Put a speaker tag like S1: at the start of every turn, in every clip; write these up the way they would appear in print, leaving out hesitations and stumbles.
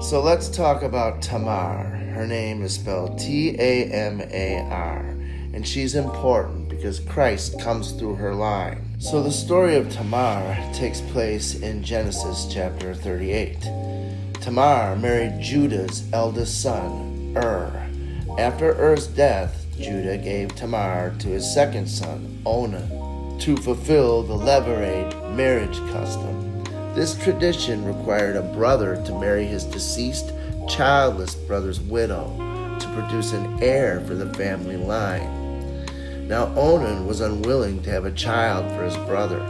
S1: So let's talk about Tamar. Her name is spelled Tamar, and she's important because Christ comes through her line. So the story of Tamar takes place in Genesis chapter 38. Tamar married Judah's eldest son, After Er's death, Judah gave Tamar to his second son, Onan, to fulfill the Levirate marriage custom. This tradition required a brother to marry his deceased, childless brother's widow to produce an heir for the family line. Now Onan was unwilling to have a child for his brother.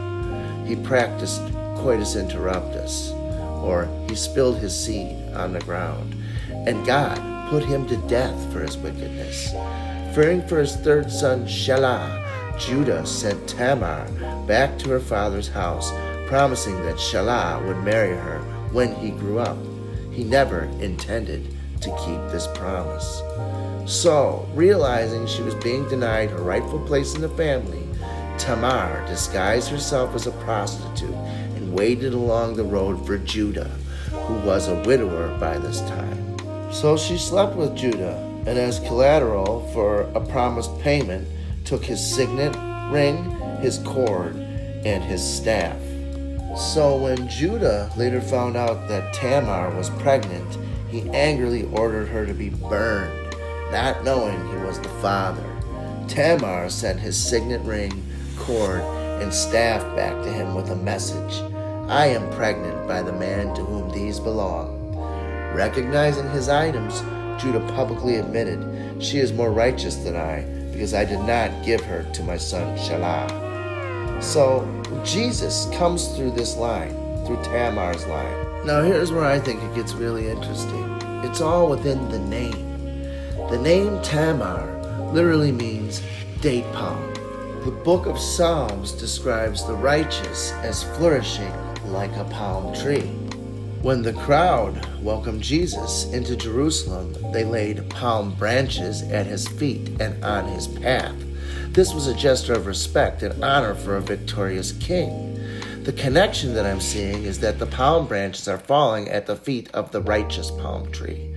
S1: He practiced coitus interruptus, or he spilled his seed on the ground, and God put him to death for his wickedness. Fearing for his third son, Shelah, Judah sent Tamar back to her father's house, promising that Shelah would marry her when he grew up. He never intended to keep this promise. So, realizing she was being denied her rightful place in the family, Tamar disguised herself as a prostitute and waited along the road for Judah, who was a widower by this time. So she slept with Judah, and as collateral for a promised payment, took his signet ring, his cord, and his staff. So when Judah later found out that Tamar was pregnant, he angrily ordered her to be burned, not knowing he was the father. Tamar sent his signet ring, cord, and staff back to him with a message: "I am pregnant by the man to whom these belong." Recognizing his items, Judah publicly admitted, "She is more righteous than I, because I did not give her to my son Shelah." So Jesus comes through this line, through Tamar's line. Now here's where I think it gets really interesting. It's all within the name. The name Tamar literally means date palm. The book of Psalms describes the righteous as flourishing like a palm tree. When the crowd welcomed Jesus into Jerusalem, they laid palm branches at his feet and on his path. This was a gesture of respect and honor for a victorious king. The connection that I'm seeing is that the palm branches are falling at the feet of the righteous palm tree.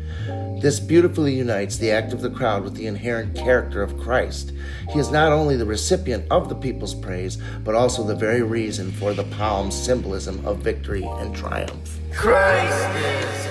S1: This beautifully unites the act of the crowd with the inherent character of Christ. He is not only the recipient of the people's praise, but also the very reason for the palm symbolism of victory and triumph.
S2: Christ is